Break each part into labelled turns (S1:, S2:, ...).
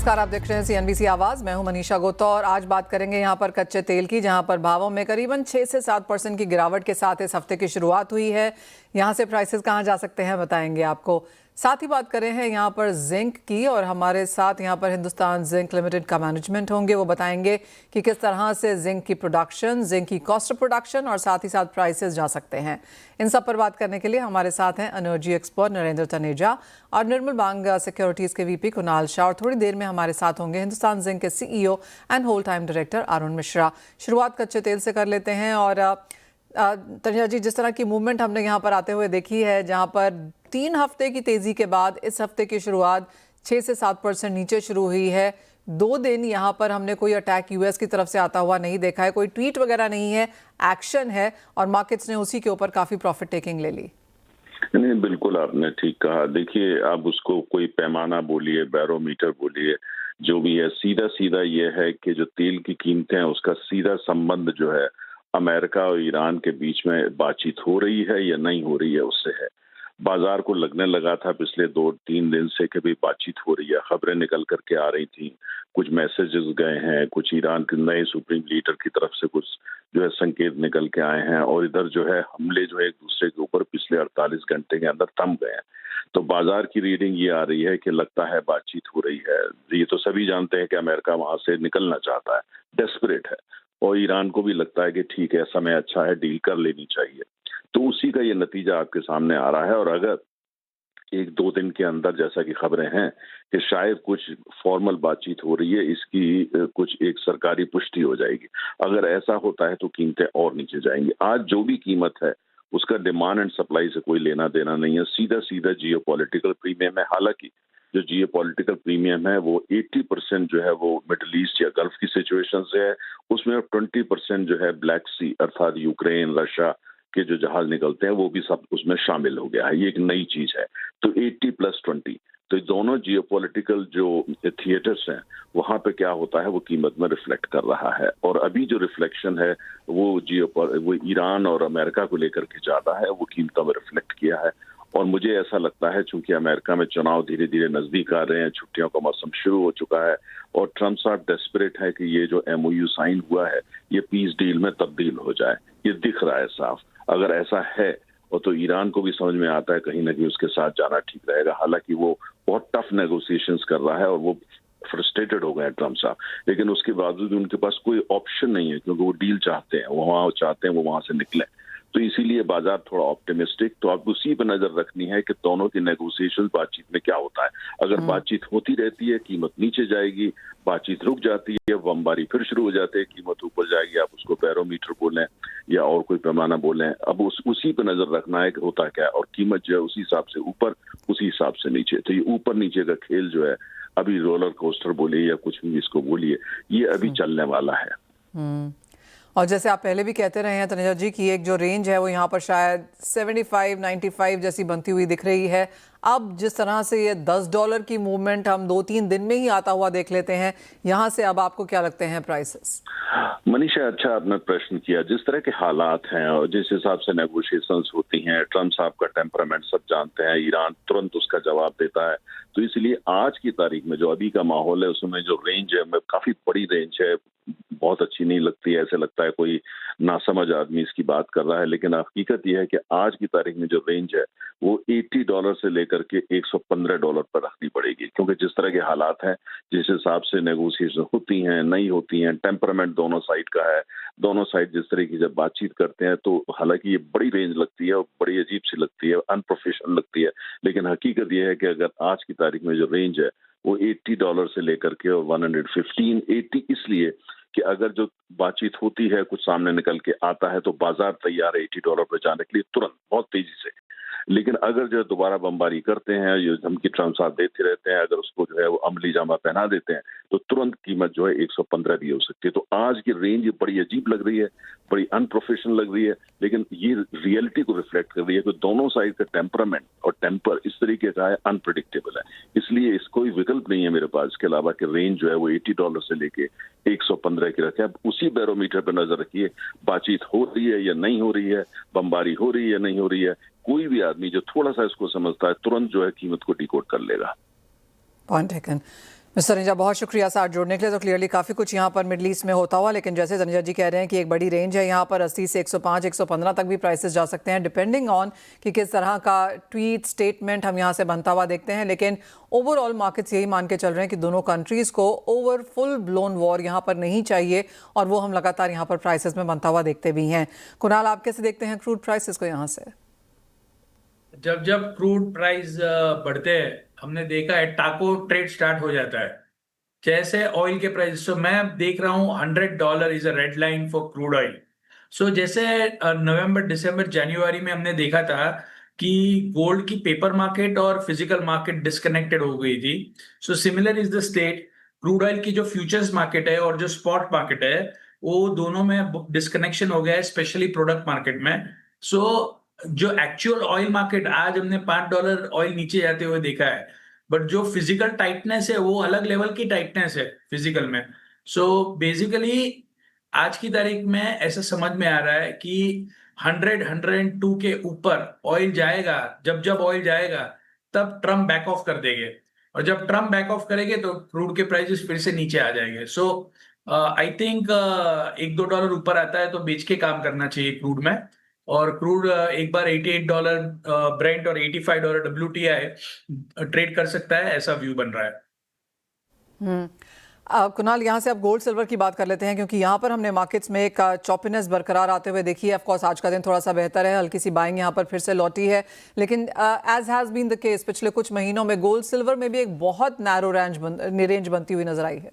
S1: नमस्कार, आप देख रहे हैं CNBC आवाज। मैं हूं मनीषा गुप्ता और आज बात करेंगे यहां पर कच्चे तेल की, जहां पर भावों में करीबन 6 से 7% की गिरावट के साथ इस हफ्ते की शुरुआत हुई है। यहां से प्राइसेस कहां जा सकते हैं बताएंगे आपको। साथ ही बात करें हैं यहां पर जिंक की और हमारे साथ यहां पर हिंदुस्तान जिंक लिमिटेड का मैनेजमेंट होंगे। वो बताएंगे कि किस तरह से जिंक की प्रोडक्शन, जिंक की कॉस्ट ऑफ प्रोडक्शन और साथ ही साथ प्राइसेस जा सकते हैं। इन सब पर बात करने के लिए हमारे साथ हैं एनर्जी एक्सपर्ट नरेंद्र तनेजा और निर्मल बांग सिक्योरिटीज के VP कुणाल शाह। और थोड़ी देर में हमारे साथ होंगे हिंदुस्तान जिंक के CEO and whole time director Arun Mishra. शुरुआत कच्चे तेल से कर लेते हैं और तनिया जी, जिस तरह की मूवमेंट हमने यहाँ पर आते हुए देखी है, जहाँ पर 3 हफ्ते की तेजी के बाद इस हफ्ते की शुरुआत 6 से 7% नीचे शुरू हुई है। 2 दिन यहाँ पर हमने कोई अटैक US की तरफ से आता हुआ नहीं देखा है, कोई ट्वीट वगैरह नहीं है, एक्शन है और मार्केट्स ने उसी के ऊपर काफी प्रॉफिट टेकिंग ले ली।
S2: नहीं, बिल्कुल आपने ठीक कहा। देखिए, आप उसको कोई पैमाना बोलिए, बैरोमीटर बोलिए, जो भी है, सीधा सीधा ये है कि जो तेल की कीमतें हैं उसका सीधा संबंध जो है अमेरिका और ईरान के बीच में बातचीत हो रही है या नहीं हो रही है उससे है। बाजार को लगने लगा था पिछले 2-3 दिन से कि भी बातचीत हो रही है, खबरें निकल करके आ रही थी, कुछ मैसेजेस गए हैं, कुछ ईरान के नए सुप्रीम लीडर की तरफ से कुछ जो है संकेत निकल के आए हैं और इधर जो है हमले जो है एक दूसरे के ऊपर पिछले 48 घंटे के अंदर थम गए हैं। तो बाजार की रीडिंग ये आ रही है कि लगता है बातचीत हो रही है। ये तो सभी जानते हैं कि अमेरिका वहां से निकलना चाहता है, डेस्परेट है, और ईरान को भी लगता है कि ठीक है, समय अच्छा है, डील कर लेनी चाहिए। तो उसी का ये नतीजा आपके सामने आ रहा है। और अगर 1-2 दिन के अंदर, जैसा कि खबरें हैं कि शायद कुछ फॉर्मल बातचीत हो रही है, इसकी कुछ एक सरकारी पुष्टि हो जाएगी। अगर ऐसा होता है तो कीमतें और नीचे जाएंगी। आज जो भी कीमत है उसका डिमांड एंड सप्लाई से कोई लेना देना नहीं है, सीधा सीधा जियोपॉलिटिकल प्रीमियम है। हालांकि जो जियोपॉलिटिकल प्रीमियम है वो 80% जो है वो मिडिल ईस्ट या गल्फ की सिचुएशन से है, उसमें 20% जो है ब्लैक सी अर्थात यूक्रेन, रशिया के जो जहाज निकलते हैं वो भी सब उसमें शामिल हो गया है। ये एक नई चीज है। तो 80+20, तो दोनों जियोपॉलिटिकल जो थिएटर्स हैं वहां पे क्या होता है वो कीमत में रिफ्लेक्ट कर रहा है। और अभी जो रिफ्लेक्शन है वो ईरान और अमेरिका को लेकर के ज्यादा है, वो कीमतों में रिफ्लेक्ट किया है। और मुझे ऐसा लगता है चूंकि अमेरिका में चुनाव धीरे धीरे नजदीक आ रहे हैं, छुट्टियों का मौसम शुरू हो चुका है और ट्रम्प साहब डेस्परेट है कि ये जो MOU साइन हुआ है ये पीस डील में तब्दील हो जाए। ये दिख रहा है साफ। अगर ऐसा है और तो ईरान को भी समझ में आता है कहीं ना कहीं उसके साथ जाना ठीक रहेगा। हालांकि वो बहुत टफ नेगोशिएशंस कर रहा है और वो फ्रस्ट्रेटेड हो गए हैं ट्रम्प साहब, लेकिन उसके बावजूद उनके पास कोई ऑप्शन नहीं है क्योंकि वो डील चाहते हैं, वो वहां से निकले। तो इसीलिए बाजार थोड़ा ऑप्टिमिस्टिक। तो आप उसी पर नजर रखनी है कि दोनों की नेगोशिएशन बातचीत में क्या होता है। अगर बातचीत होती रहती है कीमत नीचे जाएगी, बातचीत रुक जाती है, बमबारी फिर शुरू हो जाती है, कीमत ऊपर जाएगी। आप उसको बैरोमीटर बोलें या और कोई पैमाना बोलें, अब उसी पर नजर रखना है कि होता क्या है। और कीमत जो है उसी हिसाब से ऊपर, उसी हिसाब से नीचे। तो ये ऊपर नीचे का खेल जो है अभी रोलर कोस्टर बोलिए या कुछ भी इसको बोलिए, ये अभी चलने वाला है।
S1: और जैसे आप पहले भी कहते रहे हैं तनेजा जी की एक जो रेंज है वो यहाँ पर शायद 75-95 जैसी बनती हुई दिख रही है। अब जिस तरह से ये $10 की मूवमेंट हम 2-3 दिन में ही आता हुआ देख लेते हैं, यहाँ से अब आपको क्या लगते हैं प्राइसेस?
S2: मनीषा, अच्छा आपने प्रश्न किया। जिस तरह के हालात हैं और जिस हिसाब से नेगोशिएशंस होती हैं, ट्रम्प साहब का टेम्परामेंट सब जानते हैं, ईरान तुरंत उसका जवाब देता है। तो इसलिए आज की तारीख में जो अभी का माहौल है उसमें जो रेंज है काफी बड़ी रेंज है, बहुत अच्छी नहीं लगती है। ऐसे लगता है कोई नासमझ आदमी इसकी बात कर रहा है, लेकिन हकीकत यह है कि आज की तारीख में जो रेंज है वो $80 से लेकर के $115 पर रखनी पड़ेगी। क्योंकि जिस तरह के हालात हैं, जिस हिसाब से नेगोशिएशन होती हैं, नहीं होती हैं, टेम्परामेंट दोनों साइड का है, दोनों साइड जिस तरह की जब बातचीत करते हैं, तो हालांकि ये बड़ी रेंज लगती है और बड़ी अजीब सी लगती है, अनप्रोफेशनल लगती है, लेकिन हकीकत यह है कि अगर आज की तारीख में जो रेंज है वो $80 से लेकर के और 115-80, इसलिए कि अगर जो बातचीत होती है, कुछ सामने निकल के आता है तो बाजार तैयार है $80 पर जाने के लिए तुरंत, बहुत तेजी से। लेकिन अगर जो दोबारा बमबारी करते हैं, ये धमकी ट्रम्प साहब देते रहते हैं, अगर उसको जो है वो अमली जामा पहना देते हैं तो तुरंत कीमत जो है 115 भी हो सकती है। तो आज की रेंज बड़ी अजीब लग रही है, बड़ी अनप्रोफेशनल लग रही है, लेकिन ये रियलिटी को रिफ्लेक्ट कर रही है कि दोनों साइड का टेम्परामेंट और टेम्पर इस तरीके का है, अनप्रिडिक्टेबल है। इसलिए इसको कोई विकल्प नहीं है मेरे पास इसके अलावा कि रेंज जो है वो $80 से लेके 115 की रखे। अब उसी बैरोमीटर पर नजर रखिए, बातचीत हो रही है या नहीं हो रही है, बमबारी हो रही है या नहीं हो रही है। कोई भी आदमी जो थोड़ा सा इसको समझता है तुरंत जो है कीमत को डिकोड कर लेगा।
S1: Point taken. मिस्टर तनेजा, बहुत शुक्रिया साथ जुड़ने के लिए। तो क्लियरली काफ़ी कुछ यहाँ पर मिडल ईस्ट में होता हुआ, लेकिन जैसे तनेजा जी कह रहे हैं कि एक बड़ी रेंज है यहाँ पर 80 से 105 115 तक भी प्राइसेस जा सकते हैं, डिपेंडिंग ऑन कि किस तरह का ट्वीट स्टेटमेंट हम यहाँ से बनता हुआ देखते हैं। लेकिन ओवरऑल मार्केट्स यही मान के चल रहे हैं कि दोनों कंट्रीज़ को ओवर फुल ब्लोन वॉर यहाँ पर नहीं चाहिए, और वो हम लगातार यहाँ पर प्राइसेस में बनता हुआ देखते भी हैं। कुणाल, आप कैसे देखते हैं क्रूड प्राइसेस को यहाँ से?
S3: जब जब क्रूड प्राइस बढ़ते हैं, हमने देखा है टाको ट्रेड स्टार्ट हो जाता है। जैसे ऑयल के प्राइस, सो मैं देख रहा हूँ $100 is a red line for crude oil. So जैसे नवंबर दिसंबर जनवरी में हमने देखा था कि गोल्ड की पेपर मार्केट और फिजिकल मार्केट डिस्कनेक्टेड हो गई थी। So similar is the state, crude oil की जो फ्यूचर्स मार्केट है और जो स्पॉट मार्केट है, वो दोनों में डिस्कनेक्शन हो गया है, स्पेशली प्रोडक्ट मार्केट में। सो जो एक्चुअल ऑयल मार्केट, आज हमने $5 ऑयल नीचे जाते हुए देखा है, बट जो फिजिकल टाइटनेस है वो अलग लेवल की टाइटनेस है फिजिकल में। सो बेसिकली आज की तारीख में ऐसा समझ में आ रहा है कि 100-102 के ऊपर ऑयल जाएगा। जब जब ऑयल जाएगा तब ट्रम्प बैक ऑफ कर देंगे, और जब ट्रम्प बैक ऑफ करेंगे तो क्रूड के प्राइसेस फिर से नीचे आ जाएंगे। सो आई थिंक $1-2 ऊपर आता है तो बेच के काम करना चाहिए क्रूड में। और क्रूड एक बार $88 ब्रेंट और $85 WTI ट्रेड कर सकता है, ऐसा व्यू बन रहा है।
S1: कुणाल, यहाँ से आप गोल्ड सिल्वर की बात कर लेते हैं, क्योंकि यहाँ पर हमने मार्केट्स में एक चॉपिनेस बरकरार आते हुए देखी है। ऑफकोर्स आज का दिन थोड़ा सा बेहतर है, हल्की सी बाइंग यहाँ पर फिर से लौटी है, लेकिन as has been the case पिछले कुछ महीनों में गोल्ड सिल्वर में भी एक बहुत नैरो रेंज बनती हुई नजर आई है।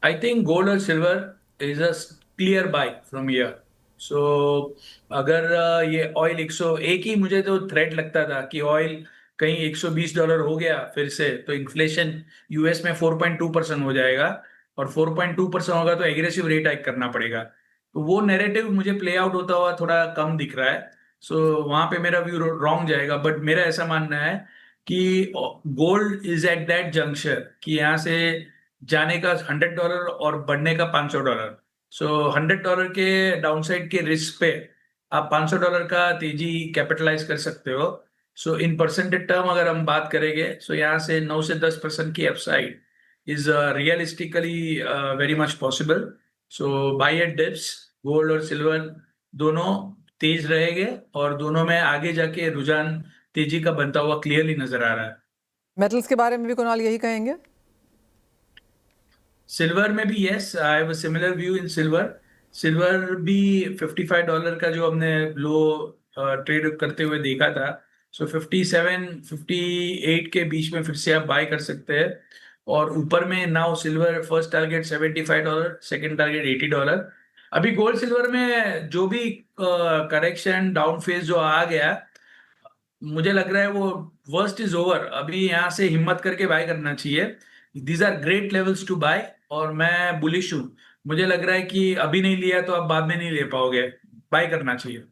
S3: आई थिंक गोल्ड और silver is a clear buy from year. So अगर ये ऑयल 101 ही, मुझे तो थ्रेट लगता था कि ऑयल कहीं $120 हो गया फिर से तो इन्फ्लेशन यूएस में 4.2% हो जाएगा, और 4.2% होगा तो एग्रेसिव रेट हाइक करना पड़ेगा। तो वो नैरेटिव मुझे प्ले आउट होता हुआ थोड़ा कम दिख रहा है। सो वहां पे मेरा व्यू रॉन्ग जाएगा, बट मेरा ऐसा मानना है कि gold is at that junction कि यहाँ से जाने का $100 और बढ़ने का $500। सो $100 के डाउनसाइड के रिस्क पे आप $500 का तेजी कैपिटलाइज कर सकते हो। सो इन परसेंटेज टर्म अगर हम बात करेंगे, सो यहाँ से 9 से 10% की upside is realistically very much possible. So buy at dips, gold और सिल्वर दोनों तेज रहेंगे, और दोनों में आगे जाके रुझान तेजी का बनता हुआ क्लियरली नजर आ रहा है।
S1: मेटल्स के बारे में भी कुणाल यही कहेंगे?
S3: सिल्वर में भी yes, I have a similar view in silver. Silver भी $55 का जो हमने लो ट्रेड करते हुए देखा था, सो 57-58 के बीच में फिर से आप बाय कर सकते हैं। और ऊपर में now silver first target $75, second target $80। अभी गोल्ड सिल्वर में जो भी करेक्शन डाउन फेज जो आ गया, मुझे लग रहा है वो वर्स्ट इज ओवर। अभी यहाँ से हिम्मत करके बाय करना चाहिए। These are great levels to buy, और मैं बुलिश हूँ। मुझे लग रहा है कि अभी नहीं लिया तो आप बाद में नहीं ले पाओगे, बाय करना चाहिए।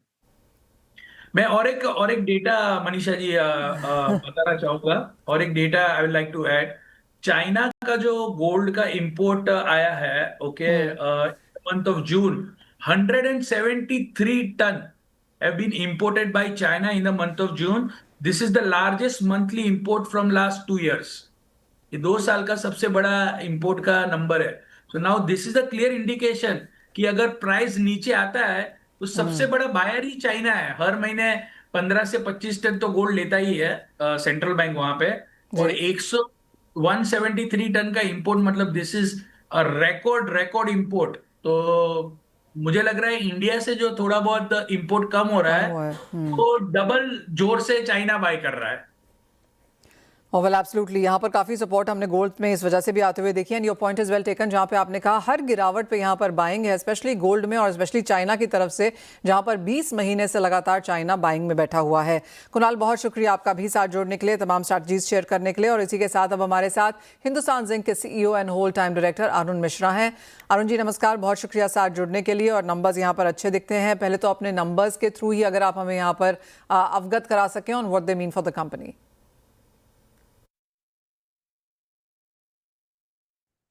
S3: मैं और एक डेटा मनीषा जी बताना चाहूंगा। और एक data I would like to add. China का जो गोल्ड का इंपोर्ट आया है, okay, month of June, 173 ton have been imported by China in the month of June. This is the largest monthly import from last 2 years. ये 2 साल का सबसे बड़ा इंपोर्ट का नंबर है। So now this is a clear indication कि अगर price नीचे आता है तो सबसे बड़ा बायर ही चाइना है। हर महीने 15 से 25 टन तो गोल्ड लेता ही है सेंट्रल बैंक वहां पे, और 173 टन का इंपोर्ट, मतलब this is a record import. तो मुझे लग रहा है इंडिया से जो थोड़ा बहुत इंपोर्ट कम हो रहा है, वो डबल जोर से चाइना बाय कर रहा है।
S1: वेल एब्सोल्युटली, यहाँ पर काफ़ी सपोर्ट हमने गोल्ड में इस वजह से भी आते हुए देखी है। And your point is well taken, जहाँ पे आपने कहा हर गिरावट पे यहाँ पर बाइंग है, स्पेशली गोल्ड में और स्पेशली चाइना की तरफ से, जहाँ पर 20 महीने से लगातार चाइना बाइंग में बैठा हुआ है। कुणाल, बहुत शुक्रिया आपका भी साथ जोड़ने के लिए, तमाम स्ट्रैटेजीज शेयर करने के लिए। और इसी के साथ अब हमारे साथ हिंदुस्तान जिंक के CEO and whole time director Arun Mishra हैं। अरुण जी नमस्कार, बहुत शुक्रिया साथ जुड़ने के लिए। और नंबर्स यहाँ पर अच्छे दिखते हैं, पहले तो अपने नंबर्स के थ्रू ही अगर आप हमें यहाँ पर अवगत करा सकें on what they mean for the company.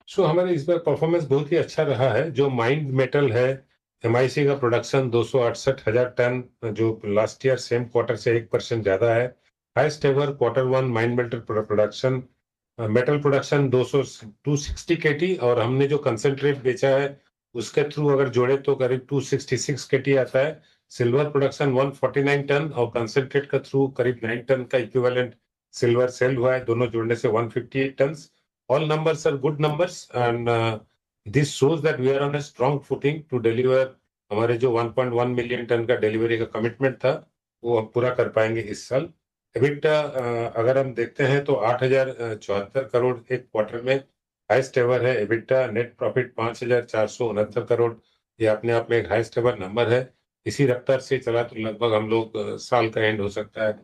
S4: So हमारे इस बार परफॉर्मेंस बहुत ही अच्छा रहा है। जो माइंड मेटल है, MIC का प्रोडक्शन 268,000 टन, जो लास्ट ईयर सेम क्वार्टर से 1% ज्यादा है। Highest ever Q1 mind metal production metal production 260 केटी, और हमने जो कंसंट्रेट बेचा है उसके थ्रू अगर जोड़े तो करीब 266 केटी आता है। सिल्वर प्रोडक्शन 149 टन और कंसंट्रेट का थ्रू करीब 9 टन का इक्विवेलेंट सिल्वर सेल हुआ है, दोनों जोड़ने से 158 ton. All numbers are good numbers and this shows that we are on a strong footing to deliver. हमारे जो 1.1 मिलियन टन का डिलीवरी का कमिटमेंट था वो हम पूरा कर पाएंगे इस साल। एबिटा अगर हम देखते हैं तो 8,074 करोड़ एक क्वार्टर में हाईएस्ट एवर है। एबिटा नेट प्रॉफिट 5,469 करोड़, ये अपने आप में एक हाईएस्ट एवर नंबर है। इसी रफ्तार से चला तो लगभग हम लोग साल का एंड हो सकता है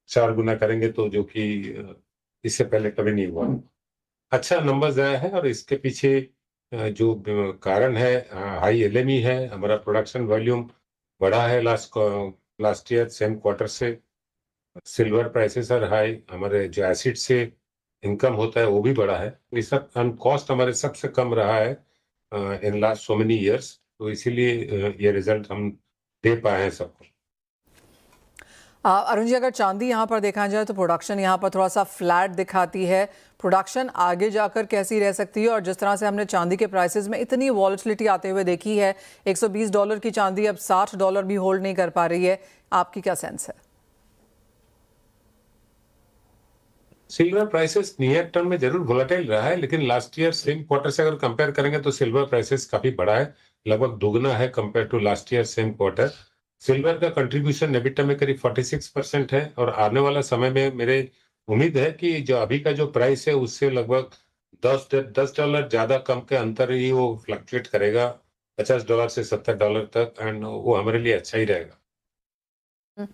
S4: 4 गुना करेंगे, तो जो कि इससे पहले कभी नहीं हुआ। अच्छा नंबर्स आया है और इसके पीछे जो कारण है हाई एलएमई है। हमारा प्रोडक्शन वॉल्यूम बढ़ा है लास्ट ईयर सेम क्वार्टर से। सिल्वर प्राइसेस आर हाई, हमारे जो एसिड से इनकम होता है वो भी बढ़ा है। ये सब कॉस्ट हमारे सबसे कम रहा है in last so many years, तो इसीलिए ये रिजल्ट हम दे पाए हैं सबको।
S1: अरुण जी, अगर चांदी यहाँ पर देखा जाए तो प्रोडक्शन यहाँ पर थोड़ा सा फ्लैट दिखाती है। प्रोडक्शन आगे जाकर कैसी रह सकती है? और जिस तरह से हमने चांदी के प्राइसेस में इतनी वॉलेटिलिटी आते हुए देखी है, $120 की चांदी अब $60 भी होल्ड नहीं कर पा रही है, आपकी क्या सेंस है?
S4: सिल्वर प्राइसेस नियर टर्म में जरूर वोलेटाइल रहा है, लेकिन लास्ट ईयर सेम क्वार्टर से अगर कंपेयर करेंगे तो सिल्वर प्राइसेस काफी बढ़ा है, लगभग दोगुना है compare to last year same quarter. Silver का कंट्रीब्यूशन एबिटा में करीब 46% है, और आने वाला समय में मेरे उम्मीद है कि जो अभी का जो प्राइस है उससे लगभग $10 ज्यादा कम के अंतर ही वो फ्लक्चुएट करेगा, $50 से $70 तक, एंड वो हमारे लिए अच्छा ही रहेगा।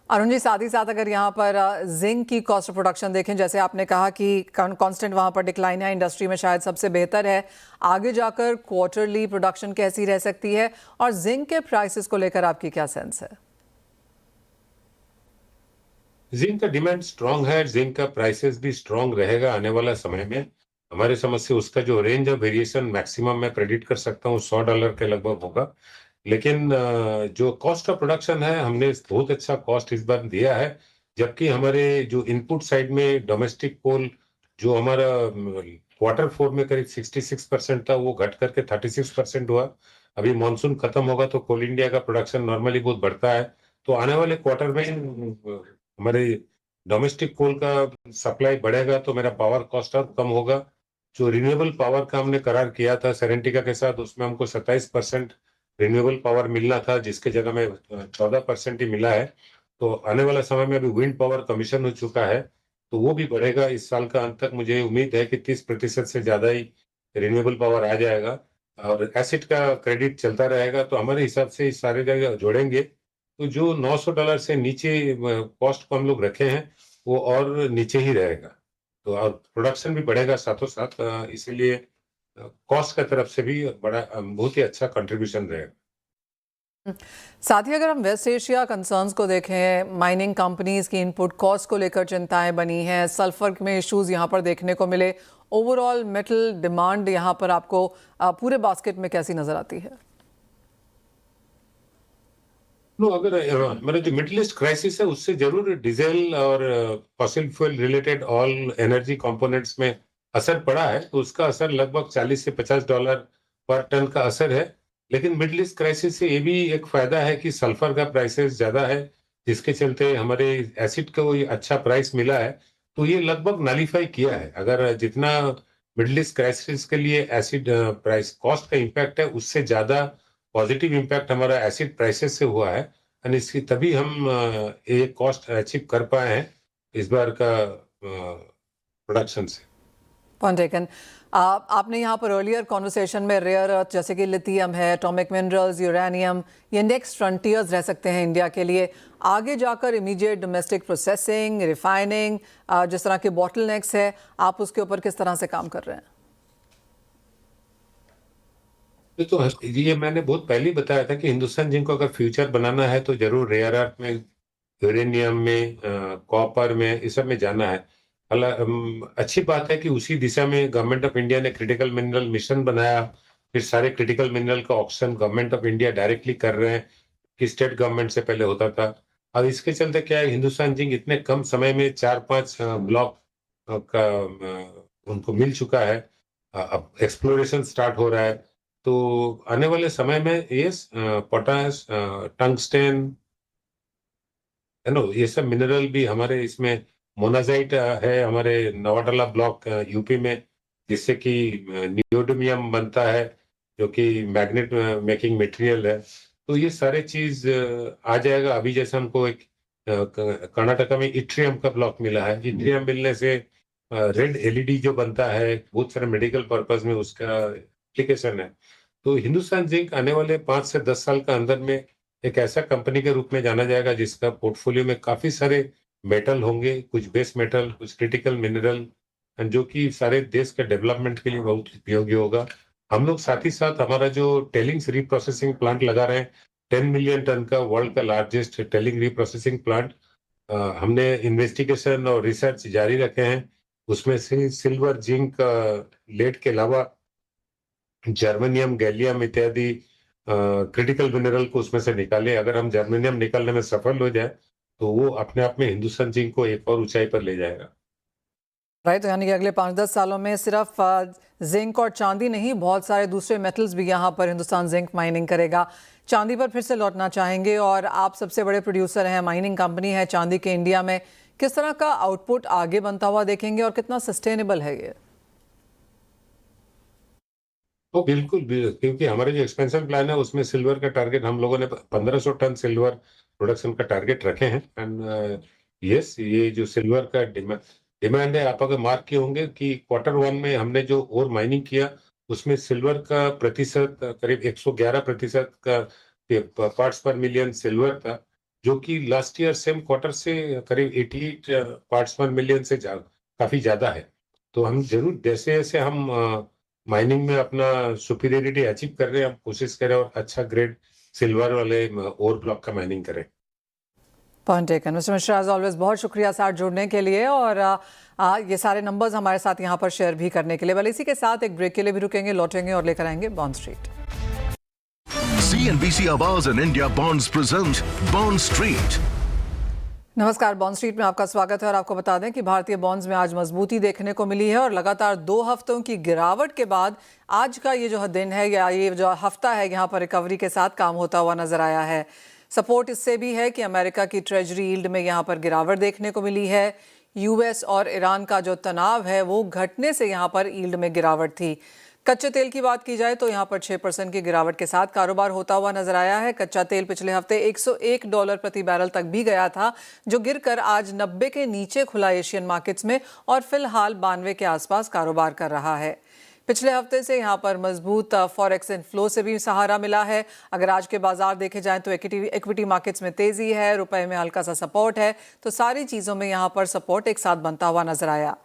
S1: अरुण जी, साथ ही साथ अगर यहाँ पर जिंक की कॉस्ट ऑफ प्रोडक्शन देखें, जैसे आपने कहा कि कांस्टेंट वहाँ पर डिक्लाइन है, इंडस्ट्री में शायद सबसे बेहतर है, आगे जाकर क्वार्टरली प्रोडक्शन कैसी रह सकती है और जिंक के प्राइसेस को लेकर आपकी क्या सेंस है?
S4: जिंक का डिमांड स्ट्रांग है, जिंक का प्राइसेस भी स्ट्रांग रहेगा आने वाला समय में। हमारे समझ से उसका जो रेंज ऑफ वेरिएशन मैक्सिमम मैं प्रेडिक्ट कर सकता हूँ $100 के लगभग होगा। लेकिन जो कॉस्ट ऑफ प्रोडक्शन है, हमने बहुत अच्छा कॉस्ट इस बार दिया है, जबकि हमारे जो इनपुट साइड में डोमेस्टिक कोल जो हमारा क्वार्टर 4 में करीब 66% था वो घट करके 36% हुआ। अभी मानसून खत्म होगा तो कोल इंडिया का प्रोडक्शन नॉर्मली बहुत बढ़ता है, तो आने वाले क्वार्टर में हमारे डोमेस्टिक कोल का सप्लाई बढ़ेगा तो मेरा पावर कॉस्ट और कम होगा। जो रिन्यूएबल पावर का हमने करार किया था सेरेंटिका के साथ, उसमें हमको 27% रिन्यूएबल पावर मिलना था, जिसके जगह में 14% ही मिला है। तो आने वाला समय में अभी विंड पावर कमीशन हो चुका है, तो वो भी बढ़ेगा। इस साल का अंत तक मुझे उम्मीद है कि 30% से ज्यादा ही रिन्यूएबल पावर आ जाएगा, और एसिड का क्रेडिट चलता रहेगा। तो हमारे हिसाब से इस सारे जगह जोड़ेंगे तो जो $900 से नीचे कॉस्ट को हम लोग रखे हैं वो और नीचे ही रहेगा, तो और प्रोडक्शन भी बढ़ेगा साथों साथ, इसीलिए कॉस्ट का तरफ से भी बड़ा बहुत ही अच्छा कंट्रीब्यूशन रहेगा।
S1: साथ ही अगर हम वेस्ट एशिया कंसर्न्स को देखें, माइनिंग कंपनीज की इनपुट कॉस्ट को लेकर चिंताएं बनी हैं, सल्फर में इश्यूज यहाँ पर देखने को मिले, ओवरऑल मेटल डिमांड यहाँ पर आपको पूरे बास्केट में कैसी नजर आती है?
S4: नो, अगर हमारे जो मिडिल ईस्ट क्राइसिस है उससे जरूर डीजल और fossil fuel related all energy components में असर पड़ा है, तो उसका असर लगभग $40 से $50 पर टन का असर है। लेकिन मिडिल ईस्ट क्राइसिस से ये भी एक फायदा है कि सल्फर का प्राइसेस ज्यादा है, जिसके चलते हमारे एसिड को ये अच्छा प्राइस मिला है, तो ये लगभग नलीफाई किया है। अगर जितना मिडिल ईस्ट क्राइसिस के लिए एसिड प्राइस कॉस्ट का इम्पैक्ट है, उससे ज्यादा पॉजिटिव इम्पैक्ट हमारा एसिड प्राइसेस से हुआ है, और इसकी तभी हम ये कॉस्ट अचीव कर पाए हैं इस बार का प्रोडक्शन से।
S1: Point taken. आपने यहाँ पर अर्लियर कॉन्वर्सेशन में रेयर अर्थ जैसे कि लिथियम है, एटॉमिक मिनरल्स, यूरेनियम, ये नेक्स्ट फ्रंटियर्स रह सकते हैं इंडिया के लिए। आगे जाकर इमीडिएट डोमेस्टिक प्रोसेसिंग, रिफाइनिंग, जिस तरह के बॉटलनेक्स है, आप उसके ऊपर किस तरह से काम कर रहे हैं?
S4: तो ये मैंने बहुत पहले ही बताया था कि हिंदुस्तान जिंक को अगर फ्यूचर बनाना है तो जरूर रेयर अर्थ में, यूरेनियम में, कॉपर में, इस सब में जाना है। अच्छी बात है कि उसी दिशा में गवर्नमेंट ऑफ इंडिया ने क्रिटिकल मिनरल मिशन बनाया। फिर सारे क्रिटिकल मिनरल का auction government of India directly कर रहे हैं, कि स्टेट गवर्नमेंट से पहले होता था। अब इसके चलते क्या है, हिंदुस्तान जिंक इतने कम समय में 4-5 ब्लॉक का उनको मिल चुका है। अब एक्सप्लोरेशन स्टार्ट हो रहा है, तो आने वाले समय में पोटाश, टंगस्टेन, ये सब मिनरल भी हमारे इसमें, मोनाजाइट है हमारे नवाडला ब्लॉक यूपी में, जिससे कि नियोडिमियम बनता है, जो कि मैग्नेट मेकिंग मटेरियल है। तो ये सारे चीज आ जाएगा। अभी जैसे हमको एक कर्नाटका में इट्रियम का ब्लॉक मिला है। इट्रियम मिलने से रेड एलईडी जो बनता है, बहुत सारे मेडिकल पर्पज में उसका एप्लीकेशन है। तो हिंदुस्तान जिंक आने वाले 5 से 10 साल का अंदर में एक ऐसा कंपनी के रूप में जाना जाएगा जिसका पोर्टफोलियो में काफी सारे मेटल होंगे, कुछ बेस मेटल, कुछ क्रिटिकल मिनरल, जो कि सारे देश के डेवलपमेंट के लिए बहुत उपयोगी होगा। हम लोग साथ ही साथ हमारा जो टेलिंग्स रीप्रोसेसिंग प्लांट लगा रहे हैं, 10 मिलियन टन का वर्ल्ड का लार्जेस्ट टेलिंग रीप्रोसेसिंग प्लांट, हमने इन्वेस्टिगेशन और रिसर्च जारी रखे हैं। उसमें से सिल्वर, जिंक, लेड के अलावा जर्मेनियम, गैलियम इत्यादि क्रिटिकल मिनरल को उसमें से निकाले। अगर हम जर्मेनियम निकालने में सफल हो जाए तो वो अपने आप में हिंदुस्तान जिंक को एक और ऊंचाई पर ले जाएगा।
S1: राइट, तो यानी कि अगले 5-10 सालों में सिर्फ जिंक और चांदी नहीं, बहुत सारे दूसरे मेटल्स भी यहाँ पर हिंदुस्तान जिंक माइनिंग करेगा। चांदी पर फिर से लौटना चाहेंगे, और आप सबसे बड़े प्रोड्यूसर हैं, माइनिंग कंपनी है चांदी के इंडिया में। किस तरह का आउटपुट आगे बनता हुआ देखेंगे और कितना सस्टेनेबल है ये?
S4: तो बिल्कुल क्योंकि हमारे जो एक्सपेंशन प्लान है उसमें सिल्वर का टारगेट हम लोगों ने 1500 टन सिल्वर प्रोडक्शन का टारगेट रखे हैं। एंड यस, ये जो सिल्वर का डिमांड है, आप अगर मार्क किए होंगे कि Q1 में हमने जो और माइनिंग किया उसमें सिल्वर का प्रतिशत करीब 111% का पार्ट्स पर मिलियन सिल्वर था, जो कि लास्ट ईयर सेम क्वार्टर से करीब 88 पार्ट्स पर मिलियन से काफी ज्यादा है। तो हम जरूर जैसे जैसे हम माइनिंग में अपना सुपीरियरिटी अचीव कर रहे हैं, हम कोशिश करें और अच्छा ग्रेड सिल्वर वाले ओर ब्लॉक का माइनिंग करें।
S1: Point taken mister Mishra, as always बहुत शुक्रिया साथ जुड़ने के लिए, और ये सारे नंबर्स हमारे साथ यहाँ पर शेयर भी करने के लिए। बल इसी के साथ एक ब्रेक के लिए भी रुकेंगे, लौटेंगे और लेकर आएंगे बॉन्ड स्ट्रीट।
S5: CNBC आवाज and India bonds present bond street.
S1: नमस्कार, बॉन्ड स्ट्रीट में आपका स्वागत है। और आपको बता दें कि भारतीय बॉन्ड्स में आज मजबूती देखने को मिली है, और लगातार 2 हफ्तों की गिरावट के बाद आज का ये जो दिन है या ये जो हफ्ता है, यहाँ पर रिकवरी के साथ काम होता हुआ नजर आया है। सपोर्ट इससे भी है कि अमेरिका की ट्रेजरी यील्ड में यहाँ पर गिरावट देखने को मिली है। यूएस और ईरान का जो तनाव है वो घटने से यहाँ पर यील्ड में गिरावट थी। कच्चे तेल की बात की जाए तो यहाँ पर 6% की गिरावट के साथ कारोबार होता हुआ नजर आया है। कच्चा तेल पिछले हफ्ते $101 प्रति बैरल तक भी गया था, जो गिरकर आज 90 के नीचे खुला एशियन मार्केट्स में, और फिलहाल 92 के आसपास कारोबार कर रहा है। पिछले हफ्ते से यहाँ पर मजबूत फॉरेक्स इनफ्लो से भी सहारा मिला है। अगर आज के बाजार देखे जाएं तो इक्विटी मार्केट्स में तेजी है, रुपए में हल्का सा सपोर्ट है, तो सारी चीज़ों में यहाँ पर सपोर्ट एक साथ बनता हुआ नजर आया।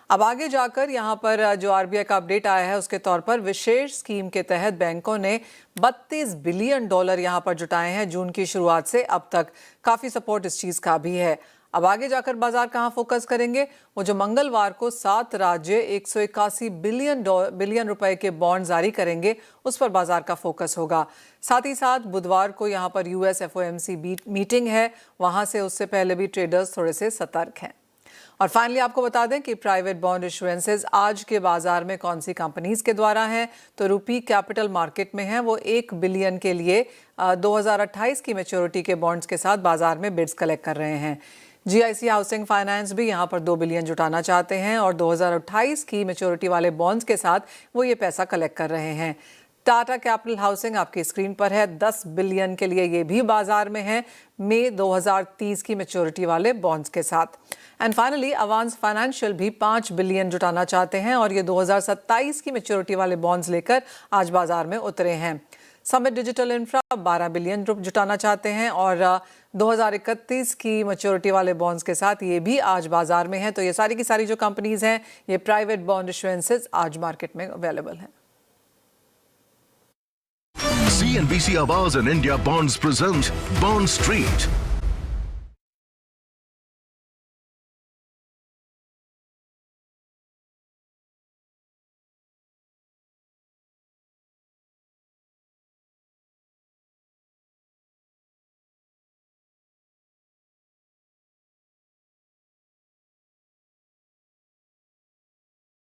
S1: अब आगे जाकर यहाँ पर जो आरबीआई का अपडेट आया है उसके तौर पर विशेष स्कीम के तहत बैंकों ने $32 बिलियन यहाँ पर जुटाए हैं जून की शुरुआत से अब तक। काफ़ी सपोर्ट इस चीज़ का भी है। अब आगे जाकर बाजार कहां फोकस करेंगे? वो जो मंगलवार को 7 राज्य 181 बिलियन रुपए के बॉन्ड जारी करेंगे, उस पर बाजार का फोकस होगा। साथ ही साथ बुधवार को यहां पर यूएस FOMC मीटिंग है, वहां से उससे पहले भी ट्रेडर्स थोड़े से सतर्क हैं। और फाइनली आपको बता दें कि प्राइवेट बॉन्ड इशुएंसेस आज के बाजार में कौन सी कंपनीज के द्वारा हैं, तो रूपी कैपिटल मार्केट में है, वो 1 बिलियन के लिए 2028 की मैच्योरिटी के बॉन्ड्स के साथ बाजार में बिड्स कलेक्ट कर रहे हैं। GIC हाउसिंग फाइनेंस भी यहाँ पर 2 बिलियन जुटाना चाहते हैं, और 2028 की मैच्योरिटी वाले बॉन्ड्स के साथ वो ये पैसा कलेक्ट कर रहे हैं। टाटा कैपिटल हाउसिंग आपकी स्क्रीन पर है, 10 बिलियन के लिए ये भी बाजार में है, मई 2030 की मैच्योरिटी वाले बॉन्ड्स के साथ। एंड फाइनली अवांस फाइनेंशियल भी 5 बिलियन जुटाना चाहते हैं, और ये 2027 की मैच्योरिटी वाले बॉन्ड्स लेकर आज बाजार में उतरे हैं। समिट डिजिटल इंफ्रा 12 बिलियन जुटाना चाहते हैं, और 2031 की मैच्योरिटी वाले बॉन्ड्स के साथ ये भी आज बाजार में है। तो ये सारी की सारी जो कंपनीज हैं, ये प्राइवेट बॉन्ड इशुएंसेस आज मार्केट में अवेलेबल हैं।
S5: CNBC आवाज and India bonds present bond street.